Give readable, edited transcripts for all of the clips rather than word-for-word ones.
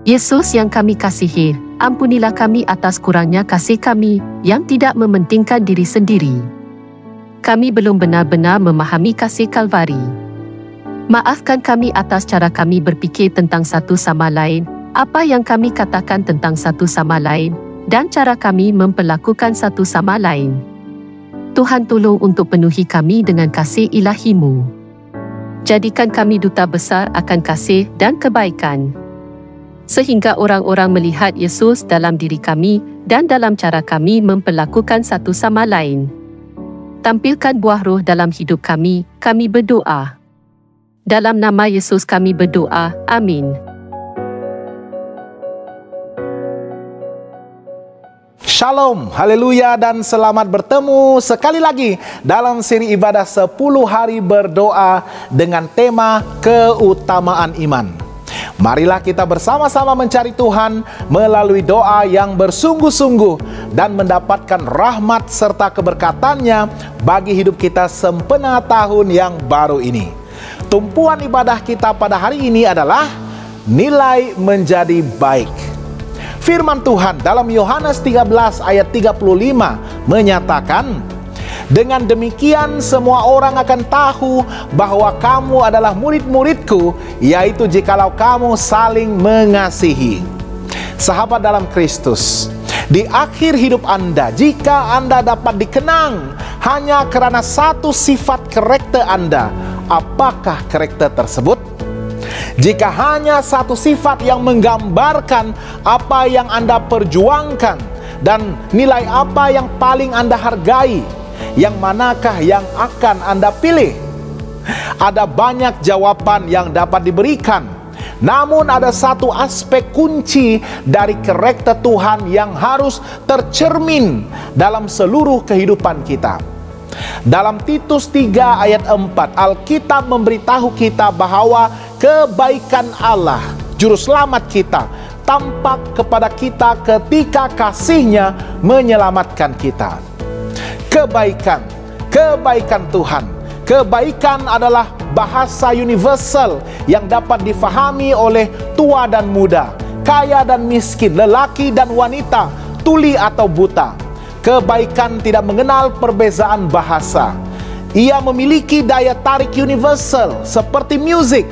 Yesus yang kami kasihi, ampunilah kami atas kurangnya kasih kami yang tidak mementingkan diri sendiri. Kami belum benar-benar memahami kasih Kalvari. Maafkan kami atas cara kami berfikir tentang satu sama lain, apa yang kami katakan tentang satu sama lain, dan cara kami memperlakukan satu sama lain. Tuhan, tolong untuk penuhi kami dengan kasih ilahi-Mu. Jadikan kami duta besar akan kasih dan kebaikan, sehingga orang-orang melihat Yesus dalam diri kami dan dalam cara kami memperlakukan satu sama lain. Tampilkan buah roh dalam hidup kami berdoa. Dalam nama Yesus kami berdoa, amin. Shalom, haleluya, dan selamat bertemu sekali lagi dalam seri ibadah 10 hari berdoa dengan tema keutamaan iman. Marilah kita bersama-sama mencari Tuhan melalui doa yang bersungguh-sungguh dan mendapatkan rahmat serta keberkatannya bagi hidup kita sempena tahun yang baru ini. Tumpuan ibadah kita pada hari ini adalah nilai menjadi baik. Firman Tuhan dalam Yohanes 13 ayat 35 menyatakan, dengan demikian semua orang akan tahu bahwa kamu adalah murid-muridku, yaitu jikalau kamu saling mengasihi. Sahabat dalam Kristus, di akhir hidup Anda, jika Anda dapat dikenang hanya karena satu sifat karakter Anda, apakah karakter tersebut? Jika hanya satu sifat yang menggambarkan apa yang Anda perjuangkan dan nilai apa yang paling Anda hargai, yang manakah yang akan Anda pilih? Ada banyak jawaban yang dapat diberikan, namun ada satu aspek kunci dari karakter Tuhan yang harus tercermin dalam seluruh kehidupan kita. Dalam Titus 3 ayat 4, Alkitab memberitahu kita bahwa kebaikan Allah, Juru Selamat kita, tampak kepada kita ketika kasih-Nya menyelamatkan kita. Kebaikan Tuhan. Kebaikan adalah bahasa universal yang dapat difahami oleh tua dan muda, kaya dan miskin, lelaki dan wanita, tuli atau buta. Kebaikan tidak mengenal perbezaan bahasa. Ia memiliki daya tarik universal seperti musik,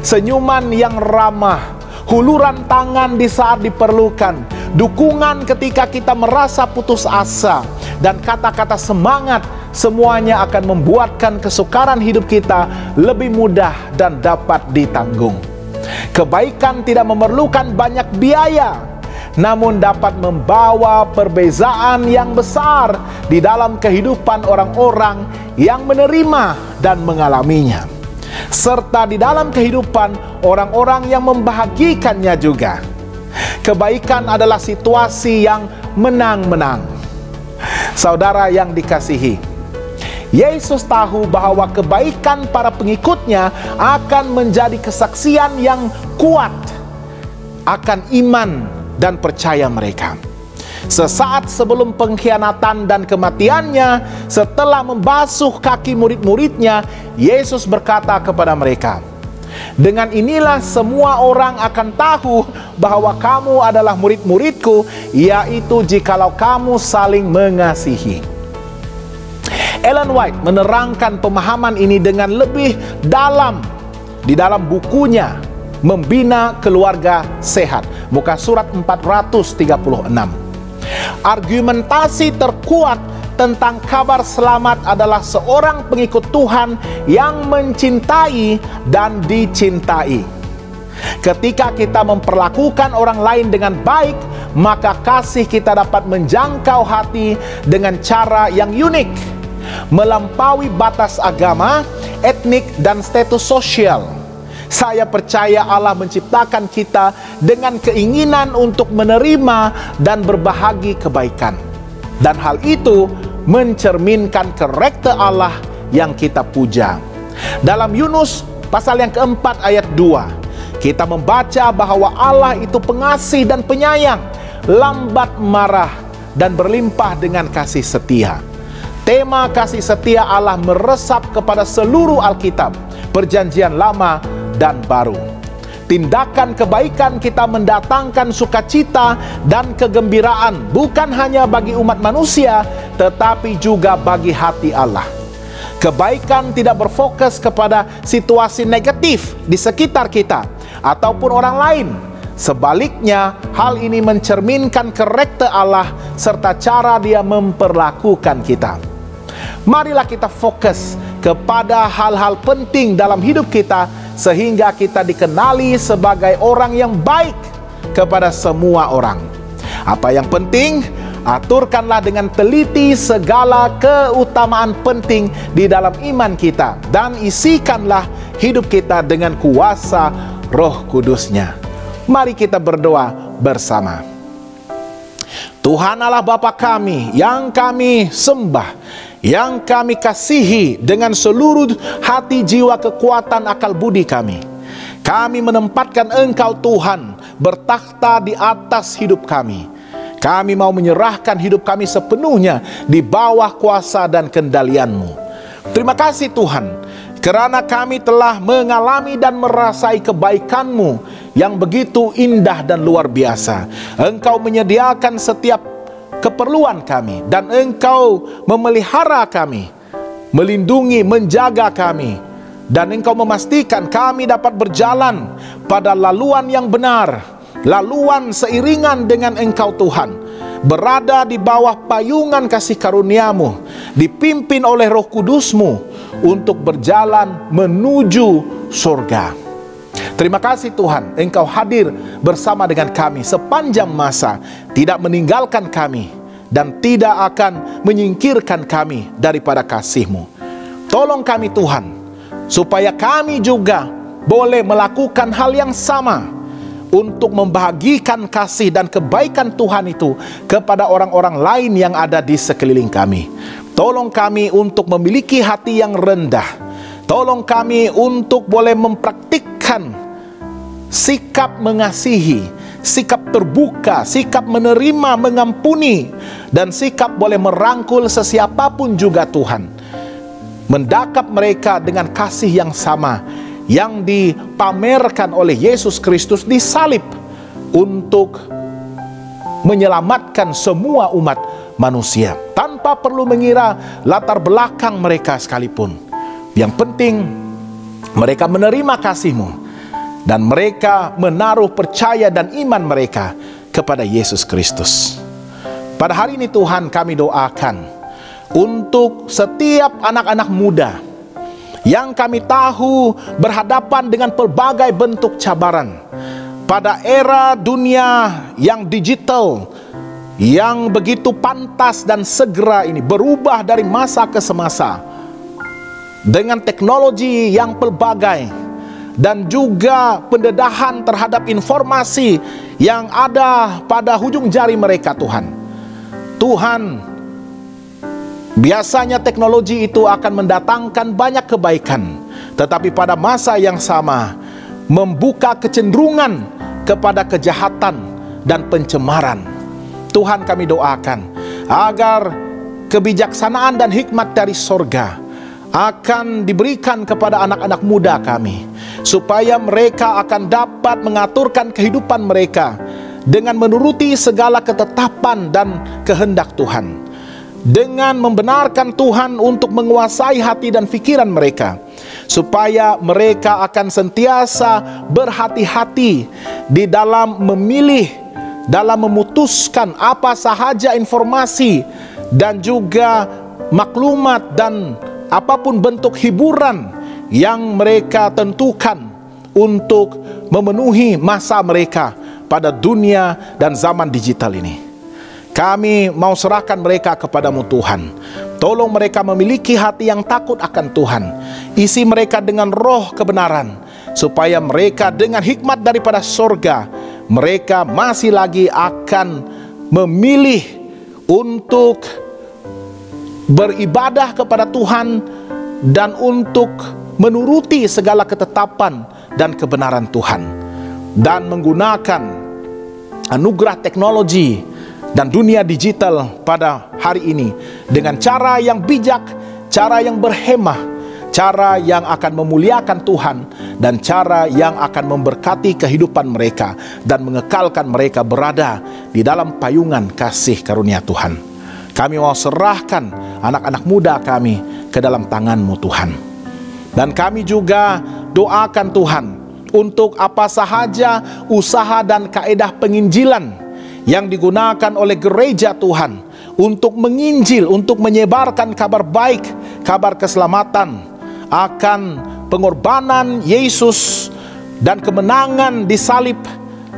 senyuman yang ramah, huluran tangan di saat diperlukan, dukungan ketika kita merasa putus asa, dan kata-kata semangat, semuanya akan membuatkan kesukaran hidup kita lebih mudah dan dapat ditanggung. Kebaikan tidak memerlukan banyak biaya, namun dapat membawa perbezaan yang besar di dalam kehidupan orang-orang yang menerima dan mengalaminya, serta di dalam kehidupan orang-orang yang membahagikannya juga. Kebaikan adalah situasi yang menang-menang. Saudara yang dikasihi, Yesus tahu bahwa kebaikan para pengikutnya akan menjadi kesaksian yang kuat akan iman dan percaya mereka. Sesaat sebelum pengkhianatan dan kematiannya, setelah membasuh kaki murid-muridnya, Yesus berkata kepada mereka, dengan inilah semua orang akan tahu bahwa kamu adalah murid-muridku, yaitu jikalau kamu saling mengasihi. Ellen White menerangkan pemahaman ini dengan lebih dalam di dalam bukunya Membina Keluarga Sehat, muka surat 436. Argumentasi terkuat tentang kabar selamat adalah seorang pengikut Tuhan yang mencintai dan dicintai. Ketika kita memperlakukan orang lain dengan baik, maka kasih kita dapat menjangkau hati dengan cara yang unik, melampaui batas agama, etnik, dan status sosial. Saya percaya Allah menciptakan kita dengan keinginan untuk menerima dan berbahagi kebaikan, dan hal itu mencerminkan karakter Allah yang kita puja. Dalam Yunus pasal yang keempat ayat 2, kita membaca bahwa Allah itu pengasih dan penyayang, lambat marah, dan berlimpah dengan kasih setia. Tema kasih setia Allah meresap kepada seluruh Alkitab, Perjanjian Lama dan Baru. Tindakan kebaikan kita mendatangkan sukacita dan kegembiraan, bukan hanya bagi umat manusia, tetapi juga bagi hati Allah. Kebaikan tidak berfokus kepada situasi negatif di sekitar kita ataupun orang lain. Sebaliknya, hal ini mencerminkan karakter Allah serta cara Dia memperlakukan kita. Marilah kita fokus kepada hal-hal penting dalam hidup kita, sehingga kita dikenali sebagai orang yang baik kepada semua orang. Apa yang penting, aturkanlah dengan teliti segala keutamaan penting di dalam iman kita, dan isikanlah hidup kita dengan kuasa Roh Kudus-Nya. Mari kita berdoa bersama. Tuhan Allah Bapa kami yang kami sembah, yang kami kasihi dengan seluruh hati, jiwa, kekuatan, akal budi kami. Kami menempatkan Engkau Tuhan bertakhta di atas hidup kami. Kami mau menyerahkan hidup kami sepenuhnya di bawah kuasa dan kendalian-Mu. Terima kasih Tuhan, kerana kami telah mengalami dan merasai kebaikan-Mu yang begitu indah dan luar biasa. Engkau menyediakan setiap keperluan kami, dan Engkau memelihara kami, melindungi, menjaga kami, dan Engkau memastikan kami dapat berjalan pada laluan yang benar, laluan seiringan dengan Engkau Tuhan, berada di bawah payungan kasih karunia-Mu, dipimpin oleh Roh Kudus-Mu untuk berjalan menuju surga. Terima kasih Tuhan, Engkau hadir bersama dengan kami sepanjang masa, tidak meninggalkan kami, dan tidak akan menyingkirkan kami daripada kasih-Mu. Tolong kami Tuhan, supaya kami juga boleh melakukan hal yang sama untuk membahagikan kasih dan kebaikan Tuhan itu kepada orang-orang lain yang ada di sekeliling kami. Tolong kami untuk memiliki hati yang rendah. Tolong kami untuk boleh mempraktikkan sikap mengasihi, sikap terbuka, sikap menerima, mengampuni, dan sikap boleh merangkul sesiapapun juga Tuhan. Mendakap mereka dengan kasih yang sama yang dipamerkan oleh Yesus Kristus di salib untuk menyelamatkan semua umat manusia, tanpa perlu mengira latar belakang mereka sekalipun. Yang penting mereka menerima kasih-Mu, dan mereka menaruh percaya dan iman mereka kepada Yesus Kristus. Pada hari ini Tuhan, kami doakan untuk setiap anak-anak muda yang kami tahu berhadapan dengan pelbagai bentuk cabaran pada era dunia yang digital, yang begitu pantas dan segera ini berubah dari masa ke semasa dengan teknologi yang pelbagai, dan juga pendedahan terhadap informasi yang ada pada hujung jari mereka. Tuhan, biasanya teknologi itu akan mendatangkan banyak kebaikan, tetapi pada masa yang sama membuka kecenderungan kepada kejahatan dan pencemaran. Tuhan, kami doakan agar kebijaksanaan dan hikmat dari sorga akan diberikan kepada anak-anak muda kami, supaya mereka akan dapat mengaturkan kehidupan mereka dengan menuruti segala ketetapan dan kehendak Tuhan, dengan membenarkan Tuhan untuk menguasai hati dan pikiran mereka, supaya mereka akan sentiasa berhati-hati di dalam memilih, dalam memutuskan apa sahaja informasi dan juga maklumat dan apapun bentuk hiburan yang mereka tentukan untuk memenuhi masa mereka pada dunia dan zaman digital ini. Kami mau serahkan mereka kepadamu Tuhan. Tolong mereka memiliki hati yang takut akan Tuhan. Isi mereka dengan roh kebenaran, supaya mereka dengan hikmat daripada sorga, mereka masih lagi akan memilih untuk beribadah kepada Tuhan dan untuk menuruti segala ketetapan dan kebenaran Tuhan, dan menggunakan anugerah teknologi dan dunia digital pada hari ini dengan cara yang bijak, cara yang berhemah, cara yang akan memuliakan Tuhan dan cara yang akan memberkati kehidupan mereka dan mengekalkan mereka berada di dalam payungan kasih karunia Tuhan. Kami mau serahkan anak-anak muda kami ke dalam tangan-Mu Tuhan. Dan kami juga doakan Tuhan untuk apa sahaja usaha dan kaedah penginjilan yang digunakan oleh gereja Tuhan untuk menginjil, untuk menyebarkan kabar baik, kabar keselamatan akan pengorbanan Yesus dan kemenangan di salib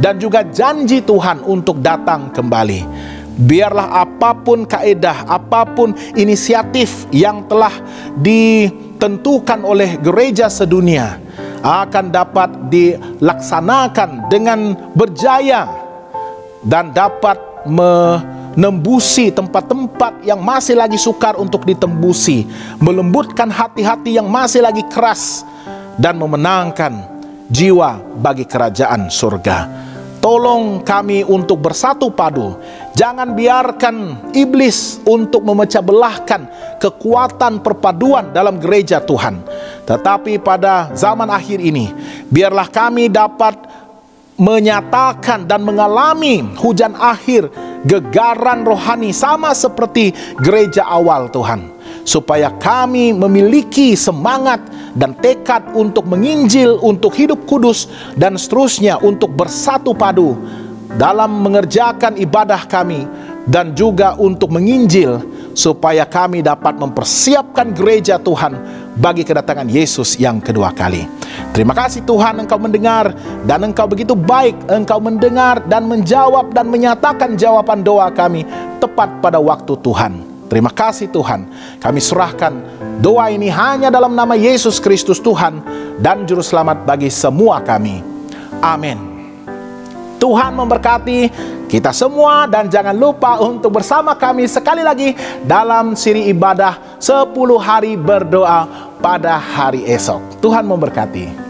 dan juga janji Tuhan untuk datang kembali. Biarlah apapun kaedah, apapun inisiatif yang telah ditentukan oleh gereja sedunia akan dapat dilaksanakan dengan berjaya dan dapat menembusi tempat-tempat yang masih lagi sukar untuk ditembusi, melembutkan hati-hati yang masih lagi keras, dan memenangkan jiwa bagi kerajaan surga. Tolong kami untuk bersatu padu. Jangan biarkan iblis untuk memecah belahkan kekuatan perpaduan dalam gereja Tuhan. Tetapi pada zaman akhir ini, biarlah kami dapat menyatakan dan mengalami hujan akhir, gegaran rohani sama seperti gereja awal Tuhan, supaya kami memiliki semangat dan tekad untuk menginjil, untuk hidup kudus, dan seterusnya untuk bersatu padu dalam mengerjakan ibadah kami, dan juga untuk menginjil supaya kami dapat mempersiapkan gereja Tuhan bagi kedatangan Yesus yang kedua kali. Terima kasih Tuhan, Engkau mendengar dan Engkau begitu baik. Engkau mendengar dan menjawab dan menyatakan jawaban doa kami tepat pada waktu Tuhan. Terima kasih Tuhan. Kami serahkan doa ini hanya dalam nama Yesus Kristus Tuhan dan Juru Selamat bagi semua kami. Amin. Tuhan memberkati kita semua, dan jangan lupa untuk bersama kami sekali lagi dalam siri ibadah 10 hari berdoa pada hari esok. Tuhan memberkati.